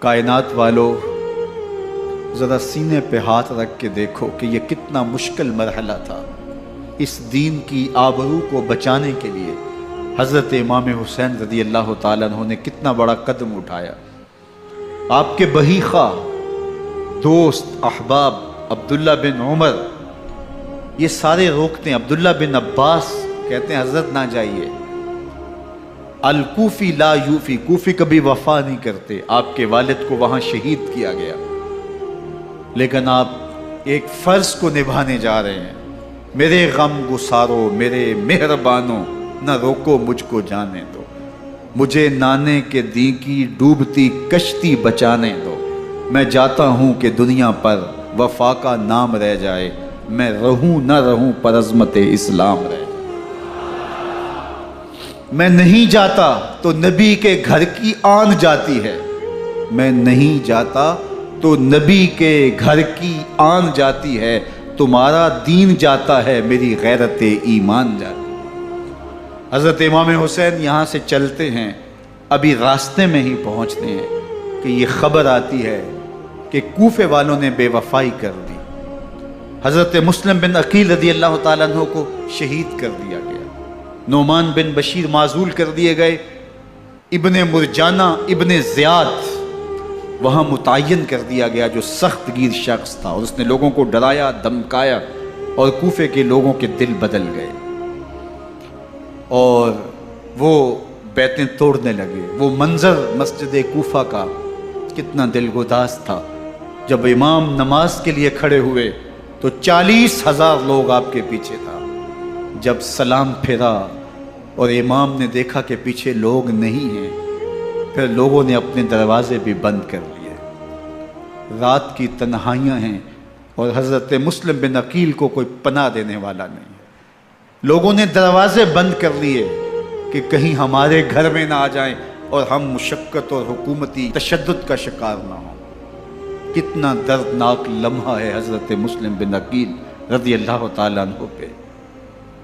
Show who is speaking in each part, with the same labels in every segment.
Speaker 1: کائنات والو، ذرا سینے پہ ہاتھ رکھ کے دیکھو کہ یہ کتنا مشکل مرحلہ تھا۔ اس دین کی آبرو کو بچانے کے لیے حضرت امام حسین رضی اللہ تعالیٰ عنہ نے کتنا بڑا قدم اٹھایا۔ آپ کے بہی خواہ، دوست، احباب عبداللہ بن عمر یہ سارے روکتے ہیں۔ عبداللہ بن عباس کہتے ہیں حضرت نہ جائیے، الکوفی لا یوفی، کوفی کبھی وفا نہیں کرتے۔ آپ کے والد کو وہاں شہید کیا گیا، لیکن آپ ایک فرض کو نبھانے جا رہے ہیں۔ میرے غم گسارو، میرے مہربانوں، نہ روکو مجھ کو جانے دو، مجھے نانے کے دی کی ڈوبتی کشتی بچانے دو۔ میں جاتا ہوں کہ دنیا پر وفا کا نام رہ جائے، میں رہوں نہ رہوں پر عظمت اسلام رہ جائے۔ میں نہیں جاتا تو نبی کے گھر کی آن جاتی ہے، میں نہیں جاتا تو نبی کے گھر کی آن جاتی ہے۔ تمہارا دین جاتا ہے، میری غیرت ایمان جاتی ہے۔ حضرت امام حسین یہاں سے چلتے ہیں، ابھی راستے میں ہی پہنچتے ہیں کہ یہ خبر آتی ہے کہ کوفے والوں نے بے وفائی کر دی۔ حضرت مسلم بن عقیل رضی اللہ تعالیٰ عنہ کو شہید کر دیا گیا، نعمان بن بشیر معزول کر دیے گئے، ابن مرجانہ ابن زیاد وہاں متعین کر دیا گیا جو سخت گیر شخص تھا، اور اس نے لوگوں کو ڈرایا، دھمکایا، اور کوفے کے لوگوں کے دل بدل گئے اور وہ بیتیں توڑنے لگے۔ وہ منظر مسجد کوفہ کا کتنا دلگداز تھا۔ جب امام نماز کے لیے کھڑے ہوئے تو 40,000 لوگ آپ کے پیچھے تھا۔ جب سلام پھیرا اور امام نے دیکھا کہ پیچھے لوگ نہیں ہیں، پھر لوگوں نے اپنے دروازے بھی بند کر لیے۔ رات کی تنہائیاں ہیں اور حضرت مسلم بن عقیل کو کوئی پناہ دینے والا نہیں ہے۔ لوگوں نے دروازے بند کر لیے کہ کہیں ہمارے گھر میں نہ آ جائیں اور ہم مشقت اور حکومتی تشدد کا شکار نہ ہوں۔ کتنا دردناک لمحہ ہے حضرت مسلم بن عقیل رضی اللہ تعالیٰ عنہ پہ،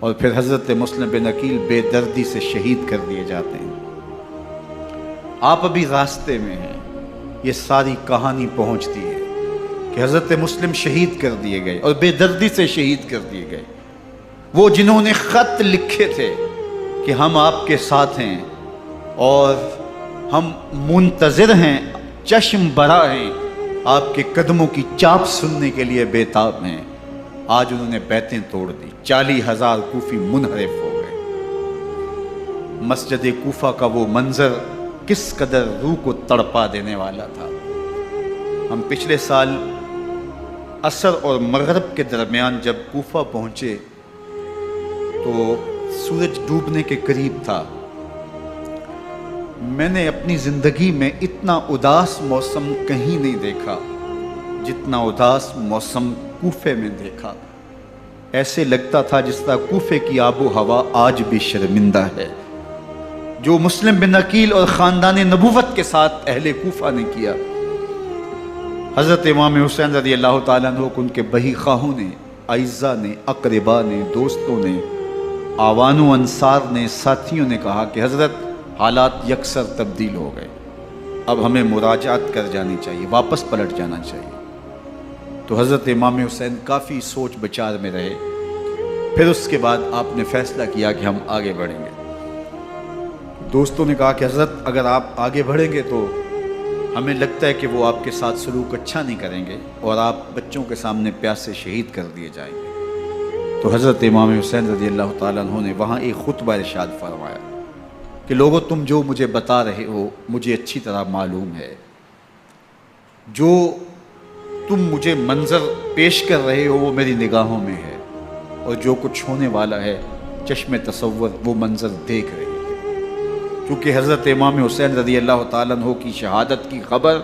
Speaker 1: اور پھر حضرت مسلم بن عقیل بے دردی سے شہید کر دیے جاتے ہیں۔ آپ ابھی راستے میں ہیں، یہ ساری کہانی پہنچتی ہے کہ حضرت مسلم شہید کر دیے گئے اور بے دردی سے شہید کر دیے گئے۔ وہ جنہوں نے خط لکھے تھے کہ ہم آپ کے ساتھ ہیں اور ہم منتظر ہیں، چشم برا ہیں، آپ کے قدموں کی چاپ سننے کے لیے بےتاب ہیں، آج انہوں نے بیتیں توڑ دی۔ 40,000 کوفی منحرف ہو گئے۔ مسجد کوفہ کا وہ منظر کس قدر روح کو تڑپا دینے والا تھا۔ ہم پچھلے سال عصر اور مغرب کے درمیان جب کوفہ پہنچے تو سورج ڈوبنے کے قریب تھا۔ میں نے اپنی زندگی میں اتنا اداس موسم کہیں نہیں دیکھا جتنا اداس موسم کوفے میں دیکھا۔ ایسے لگتا تھا جس طرح کوفے کی آب و ہوا آج بھی شرمندہ ہے۔ جو مسلم بن عقیل اور خاندان نبوت کے ساتھ اہل کوفہ نے کیا، حضرت امام حسین رضی اللہ تعالیٰ عنہ کو ان کے بہی خواہوں نے، اعزاء نے، اقرباء نے، دوستوں نے، آوان و انصار نے، ساتھیوں نے کہا کہ حضرت حالات یکسر تبدیل ہو گئے، اب ہمیں مراجعت کر جانی چاہیے، واپس پلٹ جانا چاہیے۔ تو حضرت امام حسین کافی سوچ بچار میں رہے، پھر اس کے بعد آپ نے فیصلہ کیا کہ ہم آگے بڑھیں گے۔ دوستوں نے کہا کہ حضرت اگر آپ آگے بڑھیں گے تو ہمیں لگتا ہے کہ وہ آپ کے ساتھ سلوک اچھا نہیں کریں گے اور آپ بچوں کے سامنے پیاسے شہید کر دیے جائیں گے۔ تو حضرت امام حسین رضی اللہ تعالیٰ عنہ نے وہاں ایک خطبہ ارشاد فرمایا کہ لوگوں تم جو مجھے بتا رہے ہو مجھے اچھی طرح معلوم ہے، جو تم مجھے منظر پیش کر رہے ہو وہ میری نگاہوں میں ہے، اور جو کچھ ہونے والا ہے چشم تصور وہ منظر دیکھ رہے ہیں۔ کیونکہ حضرت امام حسین رضی اللہ تعالیٰ عنہ کی شہادت کی خبر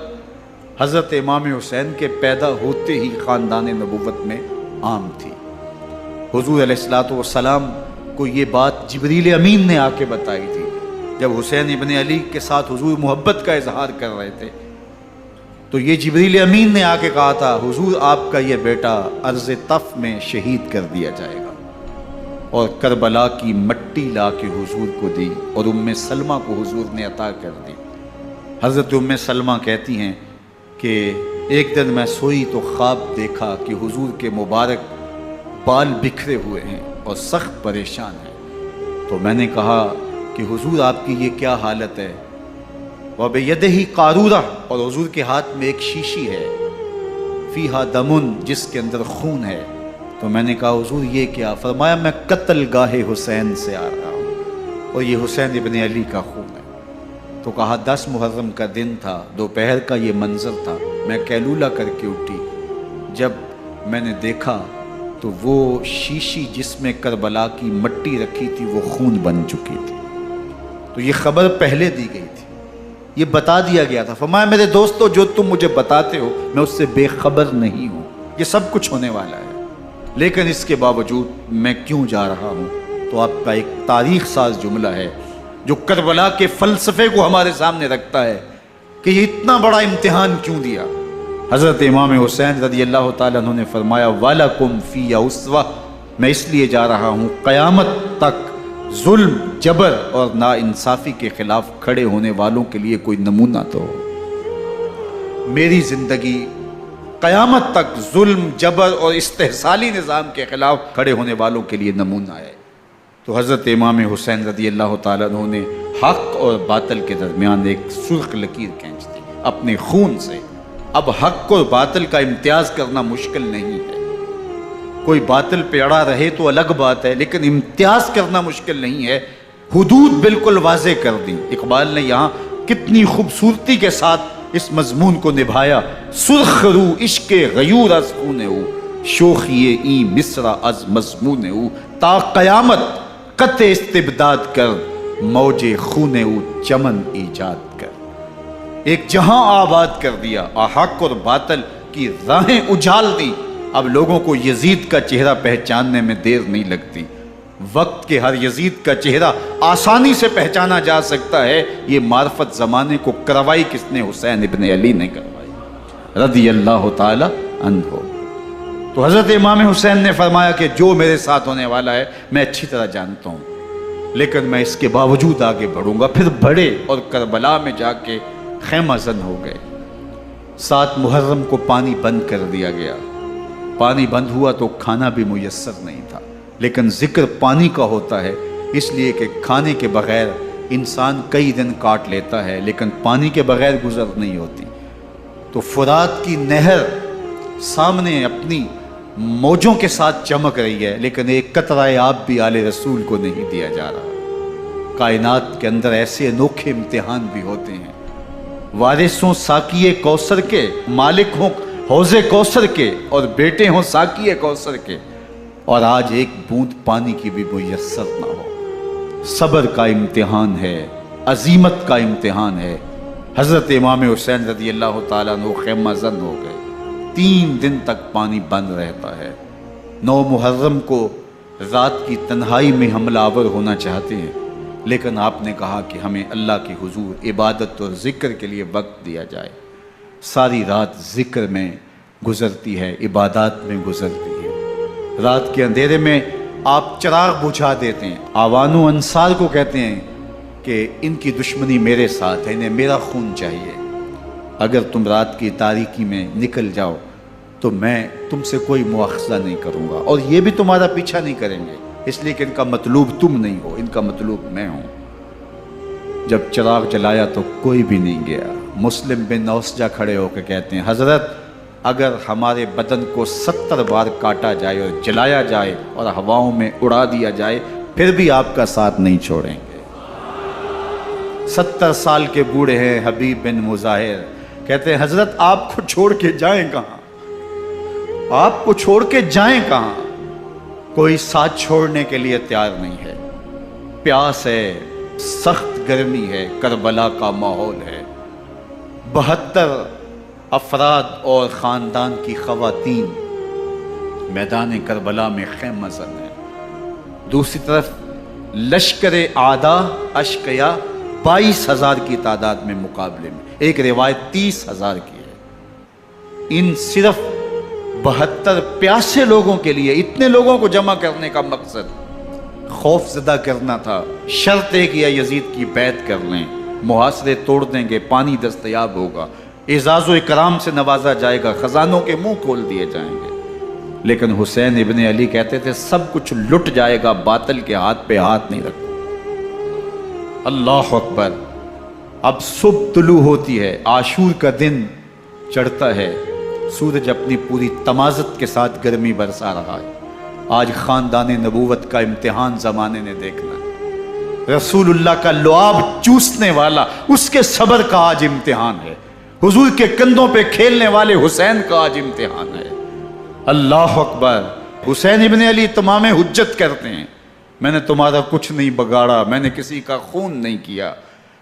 Speaker 1: حضرت امام حسین کے پیدا ہوتے ہی خاندان نبوت میں عام تھی۔ حضور علیہ الصلوۃ والسلام کو یہ بات جبریل امین نے آ کے بتائی تھی جب حسین ابن علی کے ساتھ حضور محبت کا اظہار کر رہے تھے، تو یہ جبریل امین نے آ کے کہا تھا حضور آپ کا یہ بیٹا عرض طف میں شہید کر دیا جائے گا۔ اور کربلا کی مٹی لا کے حضور کو دی اور ام سلمہ کو حضور نے عطا کر دی۔ حضرت ام سلمہ کہتی ہیں کہ ایک دن میں سوئی تو خواب دیکھا کہ حضور کے مبارک بال بکھرے ہوئے ہیں اور سخت پریشان ہیں، تو میں نے کہا کہ حضور آپ کی یہ کیا حالت ہے؟ وَبِيَدِهِ قَارُورَةٌ، اور حضور کے ہاتھ میں ایک شیشی ہے، فیہا دمن، جس کے اندر خون ہے۔ تو میں نے کہا حضور یہ کیا؟ فرمایا میں قتل گاہ حسین سے آ رہا ہوں اور یہ حسین ابن علی کا خون ہے۔ تو کہا 10 محرم کا دن تھا، دوپہر کا یہ منظر تھا، میں کیلولہ کر کے اٹھی، جب میں نے دیکھا تو وہ شیشی جس میں کربلا کی مٹی رکھی تھی وہ خون بن چکی تھی۔ تو یہ خبر پہلے دی گئی تھی، یہ بتا دیا گیا تھا۔ فرمایا میرے دوستو جو تم مجھے بتاتے ہو میں اس سے بے خبر نہیں ہوں، یہ سب کچھ ہونے والا ہے، لیکن اس کے باوجود میں کیوں جا رہا ہوں؟ تو آپ کا ایک تاریخ ساز جملہ ہے جو کربلا کے فلسفے کو ہمارے سامنے رکھتا ہے کہ یہ اتنا بڑا امتحان کیوں دیا۔ حضرت امام حسین رضی اللہ تعالیٰ عنہ نے فرمایا وَلَكُمْ فِيَّ أُسْوَةٌ، میں اس لیے جا رہا ہوں قیامت تک ظلم، جبر اور ناانصافی کے خلاف کھڑے ہونے والوں کے لیے کوئی نمونہ تو ہو۔ میری زندگی قیامت تک ظلم، جبر اور استحصالی نظام کے خلاف کھڑے ہونے والوں کے لیے نمونہ ہے۔ تو حضرت امام حسین رضی اللہ تعالیٰ عنہ نے حق اور باطل کے درمیان ایک سرخ لکیر کھینچ دی اپنے خون سے۔ اب حق اور باطل کا امتیاز کرنا مشکل نہیں ہے، کوئی باطل پہ اڑا رہے تو الگ بات ہے، لیکن امتیاز کرنا مشکل نہیں ہے۔ حدود بالکل واضح کر دی۔ اقبال نے یہاں کتنی خوبصورتی کے ساتھ اس مضمون کو نبھایا۔ سرخ رو عشق غیور از خون او، شوخی این مصرع از مضمون او، تا قیامت قطع استبداد کر، موج خون او چمن ایجاد کر۔ ایک جہاں آباد کر دیا، حق اور باطل کی راہیں اجال دی۔ اب لوگوں کو یزید کا چہرہ پہچاننے میں دیر نہیں لگتی، وقت کے ہر یزید کا چہرہ آسانی سے پہچانا جا سکتا ہے۔ یہ معرفت زمانے کو کروائی کس نے؟ حسین ابن علی نے کروائی رضی اللہ تعالی عنہ۔ تو حضرت امام حسین نے فرمایا کہ جو میرے ساتھ ہونے والا ہے میں اچھی طرح جانتا ہوں، لیکن میں اس کے باوجود آگے بڑھوں گا۔ پھر بڑھے اور کربلا میں جا کے خیمہ زن ہو گئے۔ 7 محرم کو پانی بند کر دیا گیا۔ پانی بند ہوا تو کھانا بھی میسر نہیں تھا، لیکن ذکر پانی کا ہوتا ہے اس لیے کہ کھانے کے بغیر انسان کئی دن کاٹ لیتا ہے، لیکن پانی کے بغیر گزر نہیں ہوتی۔ تو فرات کی نہر سامنے اپنی موجوں کے ساتھ چمک رہی ہے، لیکن ایک قطرہ آب بھی آل رسول کو نہیں دیا جا رہا۔ کائنات کے اندر ایسے انوکھے امتحان بھی ہوتے ہیں۔ وارثوں ساقی کوثر کے، مالک ہوں حوض کوثر کے، اور بیٹے ہوں ساقی کوثر کے، اور آج ایک بوند پانی کی بھی میسر نہ ہو۔ صبر کا امتحان ہے، عزیمت کا امتحان ہے۔ حضرت امام حسین رضی اللہ تعالیٰ عنہ خیمہ زن ہو گئے۔ 3 دن تک پانی بند رہتا ہے۔ 9 محرم کو رات کی تنہائی میں حملہ آور ہونا چاہتے ہیں، لیکن آپ نے کہا کہ ہمیں اللہ کے حضور عبادت اور ذکر کے لیے وقت دیا جائے۔ ساری رات ذکر میں گزرتی ہے، عبادات میں گزرتی ہے۔ رات کے اندھیرے میں آپ چراغ بجھا دیتے ہیں۔ آوان و انصار کو کہتے ہیں کہ ان کی دشمنی میرے ساتھ ہے، انہیں میرا خون چاہیے۔ اگر تم رات کی تاریکی میں نکل جاؤ تو میں تم سے کوئی مواخذہ نہیں کروں گا، اور یہ بھی تمہارا پیچھا نہیں کریں گے، اس لیے کہ ان کا مطلوب تم نہیں ہو، ان کا مطلوب میں ہوں۔ جب چراغ جلایا تو کوئی بھی نہیں گیا۔ مسلم بن نوسجہ کھڑے ہو کے کہتے ہیں حضرت اگر ہمارے بدن کو 70 بار کاٹا جائے اور جلایا جائے اور ہواؤں میں اڑا دیا جائے پھر بھی آپ کا ساتھ نہیں چھوڑیں گے۔ 70 سال کے بوڑھے ہیں حبیب بن مظاہر، کہتے ہیں حضرت آپ کو چھوڑ کے جائیں کہاں، آپ کو چھوڑ کے جائیں کہاں؟ کوئی ساتھ چھوڑنے کے لیے تیار نہیں ہے۔ پیاس ہے، سخت گرمی ہے، کربلا کا ماحول ہے، 72 افراد اور خاندان کی خواتین میدان کربلا میں خیمہ زن ہیں۔ دوسری طرف لشکر اعداء اشقیا 22,000 کی تعداد میں مقابلے میں، ایک روایت 30,000 کی ہے۔ ان صرف 72 پیاسے لوگوں کے لیے اتنے لوگوں کو جمع کرنے کا مقصد خوف زدہ کرنا تھا، شرط ہے کہ یا یزید کی بیعت کر لیں، محاصرے توڑ دیں گے، پانی دستیاب ہوگا، اعزاز و اکرام سے نوازا جائے گا، خزانوں کے منہ کھول دیے جائیں گے۔ لیکن حسین ابن علی کہتے تھے سب کچھ لٹ جائے گا، باطل کے ہاتھ پہ ہاتھ نہیں رکھو۔ اللہ اکبر۔ اب صبح طلوع ہوتی ہے، عاشور کا دن چڑھتا ہے، سورج اپنی پوری تمازت کے ساتھ گرمی برسا رہا ہے۔ آج خاندان نبوت کا امتحان زمانے نے دیکھنا ہے۔ رسول اللہ کا لعاب چوسنے والا اس کے صبر کا آج امتحان ہے، حضور کے کندھوں پہ کھیلنے والے حسین کا آج امتحان ہے۔ اللہ اکبر۔ حسین ابن علی تمام حجت کرتے ہیں، میں نے تمہارا کچھ نہیں بگاڑا، میں نے کسی کا خون نہیں کیا،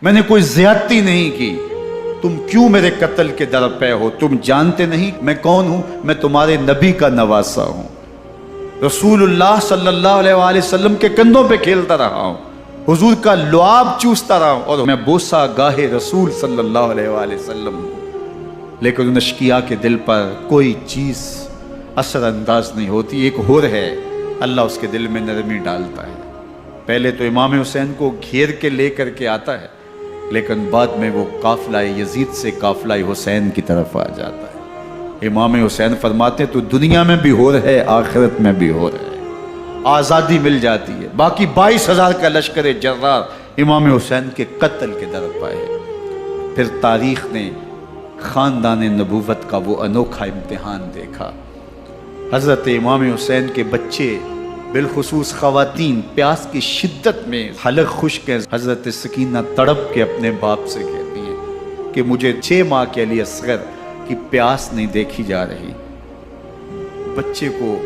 Speaker 1: میں نے کوئی زیادتی نہیں کی، تم کیوں میرے قتل کے در پہ ہو؟ تم جانتے نہیں میں کون ہوں؟ میں تمہارے نبی کا نواسا ہوں، رسول اللہ صلی اللہ علیہ وآلہ وسلم کے کندھوں پہ کھیلتا رہا ہوں، حضور کا لعاب چوستا رہا ہوں، اور میں بوسہ گاہے رسول صلی اللہ علیہ وآلہ وسلم ہوں۔ لیکن ان اشقیاء کے دل پر کوئی چیز اثر انداز نہیں ہوتی۔ ایک ہور ہے، اللہ اس کے دل میں نرمی ڈالتا ہے۔ پہلے تو امام حسین کو گھیر کے لے کر کے آتا ہے، لیکن بعد میں وہ قافلہ یزید سے قافلہ حسین کی طرف آ جاتا ہے۔ امام حسین فرماتے ہیں تو دنیا میں بھی ہور ہے، آخرت میں بھی ہور ہے، آزادی مل جاتی ہے۔ باقی 22,000 کا لشکر جرار امام حسین کے قتل کے در پائے۔ پھر تاریخ نے خاندان نبوت کا وہ انوکھا امتحان دیکھا۔ حضرت امام حسین کے بچے، بالخصوص خواتین، پیاس کی شدت میں حلق خشک ہیں۔ حضرت سکینہ تڑپ کے اپنے باپ سے کہتی ہیں کہ مجھے 6 ماہ کے علی اصغر کی پیاس نہیں دیکھی جا رہی۔ بچے کو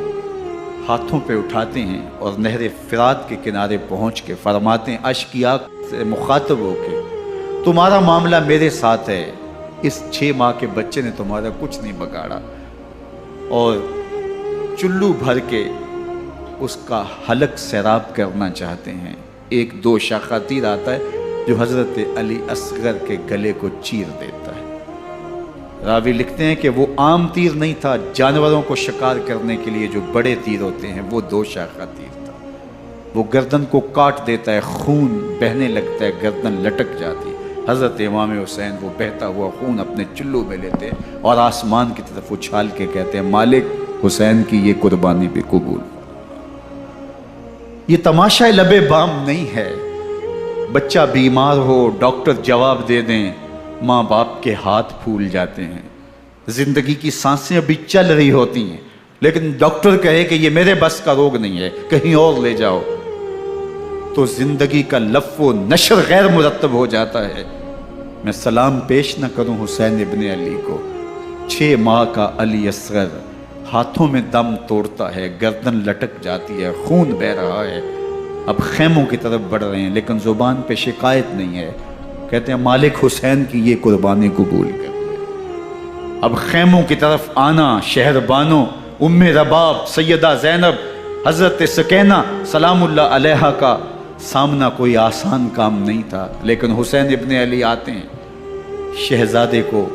Speaker 1: ہاتھوں پہ اٹھاتے ہیں اور نہر فرات کے کنارے پہنچ کے فرماتے ہیں اشقیاء سے مخاطب ہو کے، تمہارا معاملہ میرے ساتھ ہے، اس 6 ماہ کے بچے نے تمہارا کچھ نہیں بگاڑا، اور چلو بھر کے اس کا حلق سیراب کرنا چاہتے ہیں۔ ایک دو شاخہ تیر آتا ہے جو حضرت علی اصغر کے گلے کو چیر دیتا ہے۔ راوی لکھتے ہیں کہ وہ عام تیر نہیں تھا، جانوروں کو شکار کرنے کے لیے جو بڑے تیر ہوتے ہیں وہ 2 شاخہ تیر تھا۔ وہ گردن کو کاٹ دیتا ہے، خون بہنے لگتا ہے، گردن لٹک جاتی ہے۔ حضرت امام حسین وہ بہتا ہوا خون اپنے چلو میں لیتے اور آسمان کی طرف اچھال کے کہتے ہیں مالک حسین کی یہ قربانی بھی قبول۔ یہ تماشا لبے بام نہیں ہے، بچہ بیمار ہو ڈاکٹر جواب دے دیں، ماں باپ کے ہاتھ پھول جاتے ہیں، زندگی کی سانسیں ابھی چل رہی ہوتی ہیں، لیکن ڈاکٹر کہے کہ یہ میرے بس کا روگ نہیں ہے، کہیں اور لے جاؤ، تو زندگی کا لف و نشر غیر مرتب ہو جاتا ہے۔ میں سلام پیش نہ کروں حسین ابن علی کو، 6 ماہ کا علی اصغر ہاتھوں میں دم توڑتا ہے، گردن لٹک جاتی ہے، خون بہہ رہا ہے، اب خیموں کی طرف بڑھ رہے ہیں، لیکن زبان پہ شکایت نہیں ہے، کہتے ہیں مالک حسین کی یہ قربانی قبول کر لے۔ اب خیموں کی طرف آنا، شہر بانو، ام رباب، سیدہ زینب، حضرت سکینہ سلام اللہ علیہا کا سامنا کوئی آسان کام نہیں تھا، لیکن حسین ابن علی آتے ہیں، شہزادے کو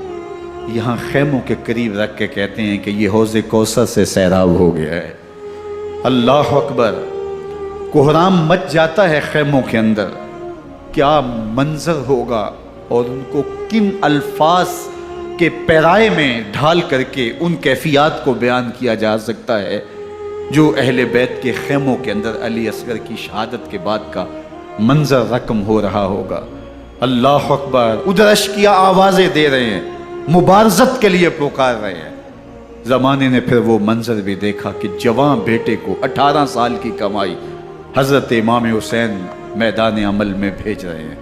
Speaker 1: یہاں خیموں کے قریب رکھ کے کہتے ہیں کہ یہ حوض کوثر سے سیراب ہو گیا ہے۔ اللہ اکبر۔ کوہرام مچ جاتا ہے خیموں کے اندر، کیا منظر ہوگا، اور ان کو کن الفاظ کے پیرائے میں ڈھال کر کے ان کیفیات کو بیان کیا جا سکتا ہے جو اہل بیت کے خیموں کے اندر علی اصغر کی شہادت کے بعد کا منظر رقم ہو رہا ہوگا۔ اللہ اکبر۔ ادھر اشقیاء آوازیں دے رہے ہیں، مبارزت کے لیے پکار رہے ہیں۔ زمانے نے پھر وہ منظر بھی دیکھا کہ جوان بیٹے کو 18 سال کی کمائی حضرت امام حسین میدان عمل میں بھیج رہے ہیں۔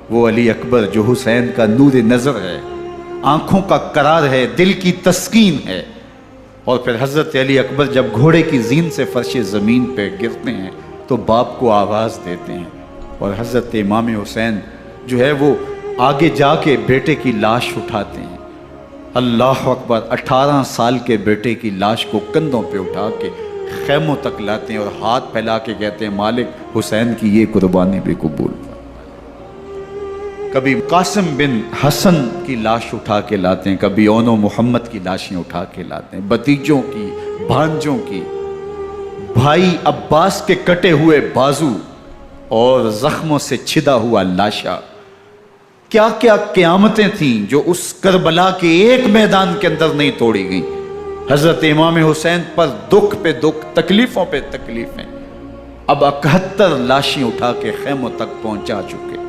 Speaker 1: وہ علی اکبر جو حسین کا نور نظر ہے، آنکھوں کا قرار ہے، دل کی تسکین ہے، اور پھر حضرت علی اکبر جب گھوڑے کی زین سے فرش زمین پہ گرتے ہیں تو باپ کو آواز دیتے ہیں، اور حضرت امام حسین جو ہے وہ آگے جا کے بیٹے کی لاش اٹھاتے ہیں۔ اللہ اکبر۔ 18 سال کے بیٹے کی لاش کو کندھوں پہ اٹھا کے خیموں تک لاتے ہیں اور ہاتھ پھیلا کے کہتے ہیں مالک حسین کی یہ قربانی بھی قبول۔ کبھی قاسم بن حسن کی لاش اٹھا کے لاتے ہیں، کبھی اون و محمد کی لاشیں اٹھا کے لاتے ہیں، بتیجوں کی، بھانجوں کی، بھائی عباس کے کٹے ہوئے بازو اور زخموں سے چھدا ہوا لاشا، کیا کیا قیامتیں تھیں جو اس کربلا کے ایک میدان کے اندر نہیں توڑی گئیں۔ حضرت امام حسین پر دکھ پہ دکھ، تکلیفوں پہ تکلیفیں، اب 71 لاشیں اٹھا کے خیموں تک پہنچا چکے،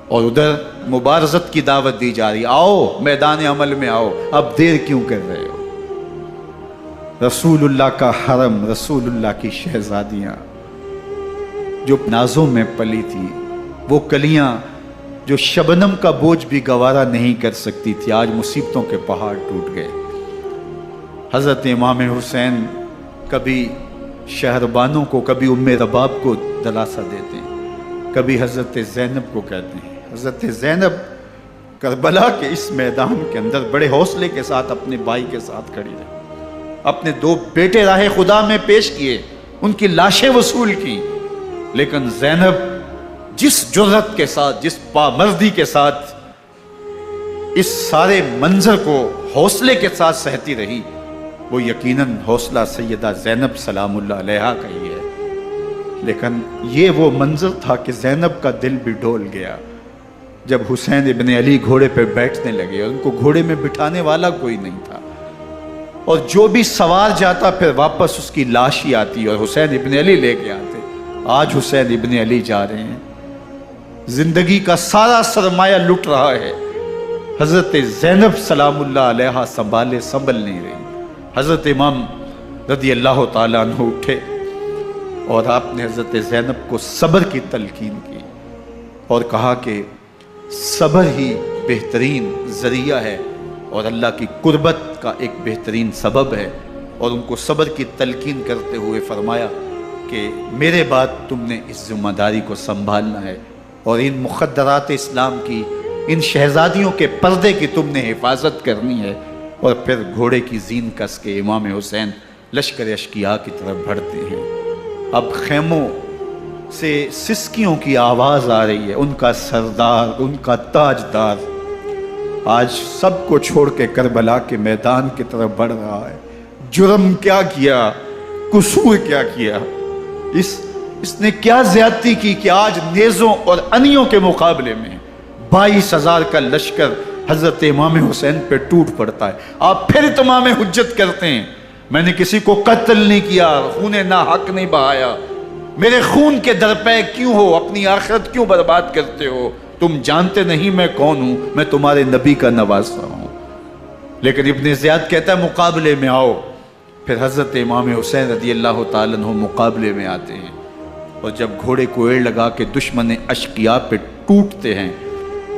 Speaker 1: اور ادھر مبارزت کی دعوت دی جا رہی، آؤ میدان عمل میں آؤ، اب دیر کیوں کر رہے ہو۔ رسول اللہ کا حرم، رسول اللہ کی شہزادیاں جو نازوں میں پلی تھی، وہ کلیاں جو شبنم کا بوجھ بھی گوارا نہیں کر سکتی تھی، آج مصیبتوں کے پہاڑ ٹوٹ گئے۔ حضرت امام حسین کبھی شہربانوں کو، کبھی ام رباب کو دلاسا دیتے ہیں، کبھی حضرت زینب کو کہتے ہیں۔ حضرت زینب کربلا کے اس میدان کے اندر بڑے حوصلے کے ساتھ اپنے بھائی کے ساتھ کھڑی رہی، اپنے 2 بیٹے راہ خدا میں پیش کیے، ان کی لاشیں وصول کی، لیکن زینب جس جرأت کے ساتھ، جس پامردی کے ساتھ اس سارے منظر کو حوصلے کے ساتھ سہتی رہی، وہ یقیناً حوصلہ سیدہ زینب سلام اللہ علیہا کا ہی ہے۔ لیکن یہ وہ منظر تھا کہ زینب کا دل بھی ڈول گیا جب حسین ابن علی گھوڑے پہ بیٹھنے لگے، اور ان کو گھوڑے میں بٹھانے والا کوئی نہیں تھا، اور جو بھی سوار جاتا پھر واپس اس کی لاش ہی آتی اور حسین ابن علی لے کے آتے۔ آج حسین ابن علی جا رہے ہیں، زندگی کا سارا سرمایہ لٹ رہا ہے، حضرت زینب سلام اللہ علیہا سنبھل نہیں رہی۔ حضرت امام رضی اللہ تعالیٰ عنہ اٹھے اور آپ نے حضرت زینب کو صبر کی تلقین کی اور کہا کہ صبر ہی بہترین ذریعہ ہے اور اللہ کی قربت کا ایک بہترین سبب ہے، اور ان کو صبر کی تلقین کرتے ہوئے فرمایا کہ میرے بعد تم نے اس ذمہ داری کو سنبھالنا ہے، اور ان مخدرات اسلام کی، ان شہزادیوں کے پردے کی تم نے حفاظت کرنی ہے۔ اور پھر گھوڑے کی زین کس کے امام حسین لشکر اشقیاء کی طرف بڑھتے ہیں۔ اب خیموں سے سسکیوں کی آواز آ رہی ہے، ان کا سردار، ان کا تاجدار آج سب کو چھوڑ کے کربلا کے میدان کی طرف بڑھ رہا ہے۔ جرم کیا کیا، قصور کیا کیا، اس نے کیا زیادتی کی کہ آج نیزوں اور انیوں کے مقابلے میں 22,000 کا لشکر حضرت امام حسین پہ ٹوٹ پڑتا ہے۔ آپ پھر اتمام حجت کرتے ہیں، میں نے کسی کو قتل نہیں کیا، خون ناحق نہیں بہایا، میرے خون کے درپے کیوں ہو، اپنی آخرت کیوں برباد کرتے ہو، تم جانتے نہیں میں کون ہوں، میں تمہارے نبی کا نواسا ہوں۔ لیکن ابن زیاد کہتا ہے مقابلے میں آؤ۔ پھر حضرت امام حسین رضی اللہ تعالیٰ عنہ مقابلے میں آتے ہیں، اور جب گھوڑے کو ایڑ لگا کے دشمن اشقیاء پہ ٹوٹتے ہیں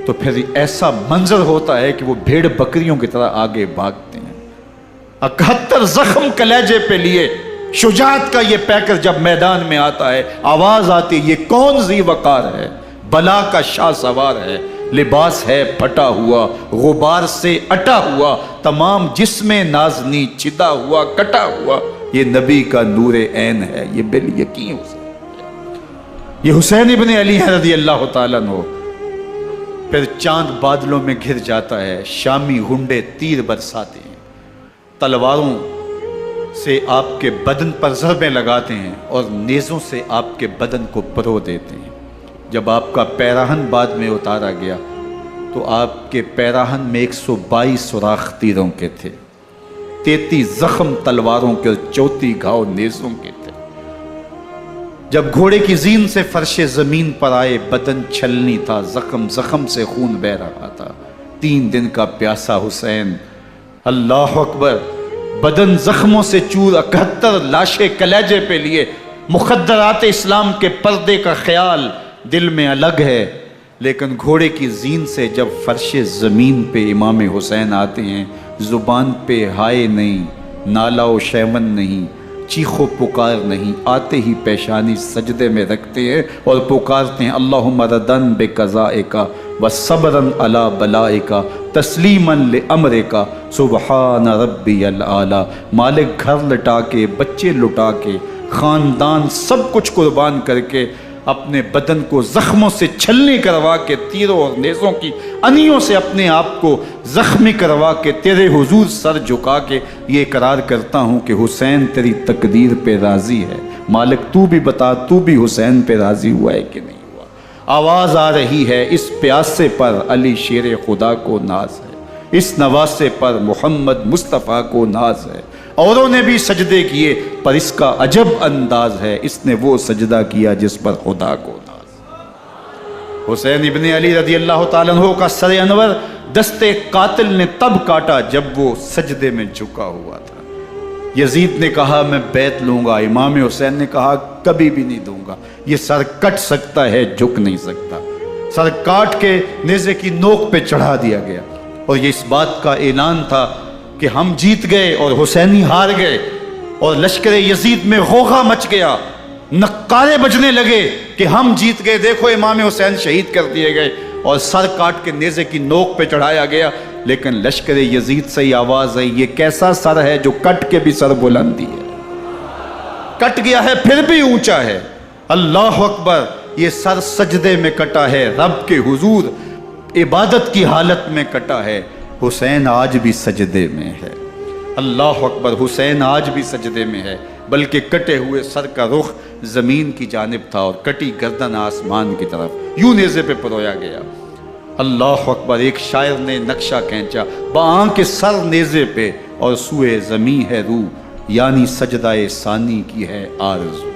Speaker 1: تو پھر ایسا منظر ہوتا ہے کہ وہ بھیڑ بکریوں کی طرح آگے بھاگتے ہیں۔ 71 زخم کلیجے پہ لیے شجاعت کا یہ پیکر جب میدان میں آتا ہے، آواز آتی ہے یہ کون ذی وقار ہے، بلا کا شاہ سوار ہے، لباس ہے پھٹا ہوا، غبار سے اٹا ہوا، تمام جسم نازنی چھدا ہوا کٹا ہوا، یہ نبی کا نور عین ہے، یہ بالیقین یہ حسین ابن علی ہے رضی اللہ تعالیٰ عنہ۔ پھر چاند بادلوں میں گھر جاتا ہے، شامی غنڈے تیر برساتے ہیں، تلواروں سے آپ کے بدن پر ضربیں لگاتے ہیں اور نیزوں سے آپ کے بدن کو پرو دیتے ہیں۔ جب آپ کا پیراہن بعد میں اتارا گیا تو آپ کے پیراہن میں 122 سوراخ تیروں کے تھے، 33 زخم تلواروں کے اور 34 گھاؤ نیزوں کے تھے۔ جب گھوڑے کی زین سے فرش زمین پر آئے، بدن چھلنی تھا، زخم زخم سے خون بہ رہا تھا، 3 دن کا پیاسا حسین، اللہ اکبر، بدن زخموں سے چور، 71 لاشیں کلیجے پہ لیے، مخدرات اسلام کے پردے کا خیال دل میں الگ ہے، لیکن گھوڑے کی زین سے جب فرش زمین پہ امام حسین آتے ہیں، زبان پہ ہائے نہیں، نالا و شیمن نہیں، چیخ و پکار نہیں، آتے ہی پیشانی سجدے میں رکھتے ہیں اور پکارتے ہیں اللہم ردن بقضائک و صبرن علی بلائک تسلیما لامرک سبحان ربی العالی۔ مالک گھر لٹا کے، بچے لٹا کے، خاندان سب کچھ قربان کر کے اپنے بدن کو زخموں سے چھلنی کروا کے تیروں اور نیزوں کی انیوں سے اپنے آپ کو زخمی کروا کے تیرے حضور سر جھکا کے یہ اقرار کرتا ہوں کہ حسین تیری تقدیر پہ راضی ہے۔ مالک تو بھی بتا، تو بھی حسین پہ راضی ہوا ہے کہ نہیں ہوا؟ آواز آ رہی ہے، اس پیاسے پر علی شیر خدا کو ناز ہے، اس نواسے پر محمد مصطفیٰ کو ناز ہے۔ اوروں نے بھی سجدے کیے پر اس کا عجب انداز ہے، اس نے وہ سجدہ کیا جس پر خدا کو ناز۔ حسین ابن علی رضی اللہ تعالیٰ عنہ کا سر انور دستے قاتل نے تب کاٹا جب وہ سجدے میں جھکا ہوا تھا۔ یزید نے کہا میں بیعت لوں گا، امام حسین نے کہا کبھی بھی نہیں دوں گا، یہ سر کٹ سکتا ہے جھک نہیں سکتا۔ سر کاٹ کے نیزے کی نوک پہ چڑھا دیا گیا اور یہ اس بات کا اعلان تھا کہ ہم جیت گئے اور حسینی ہار گئے، اور لشکر یزید میں غوغا مچ گیا، نقارے بجنے لگے کہ ہم جیت گئے، دیکھو امام حسین شہید کر دیے گئے، اور سر کاٹ کے نیزے کی نوک پہ چڑھایا گیا۔ لیکن لشکر یزید سے ہی آواز آئی، یہ کیسا سر ہے جو کٹ کے بھی سر بلندی ہے، کٹ گیا ہے پھر بھی اونچا ہے۔ اللہ اکبر، یہ سر سجدے میں کٹا ہے، رب کے حضور عبادت کی حالت میں کٹا ہے۔ حسین آج بھی سجدے میں ہے، اللہ اکبر، حسین آج بھی سجدے میں ہے، بلکہ کٹے ہوئے سر کا رخ زمین کی جانب تھا اور کٹی گردن آسمان کی طرف، یوں نیزے پہ پرویا گیا۔ اللہ اکبر، ایک شاعر نے نقشہ کھینچا، بآنکھ سر نیزے پہ اور سوئے زمیں ہے روح، یعنی سجدہ ثانی کی ہے آرزو۔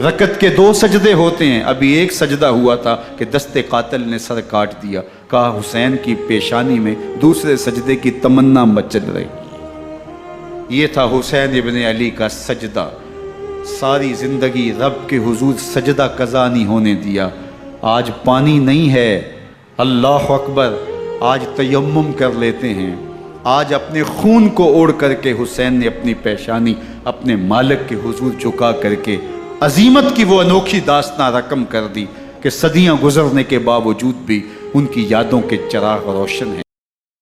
Speaker 1: رکعت کے 2 سجدے ہوتے ہیں، ابھی ایک سجدہ ہوا تھا کہ دست قاتل نے سر کاٹ دیا، کہا حسین کی پیشانی میں دوسرے سجدے کی تمنا مچل رہی۔ یہ تھا حسین ابن علی کا سجدہ، ساری زندگی رب کے حضور سجدہ قضا نہیں ہونے دیا۔ آج پانی نہیں ہے، اللہ اکبر، آج تیمم کر لیتے ہیں، آج اپنے خون کو اوڑ کر کے حسین نے اپنی پیشانی اپنے مالک کے حضور جھکا کر کے عظیمت کی وہ انوکھی داستان رقم کر دی کہ صدیاں گزرنے کے باوجود بھی ان کی یادوں کے چراغ روشن ہیں۔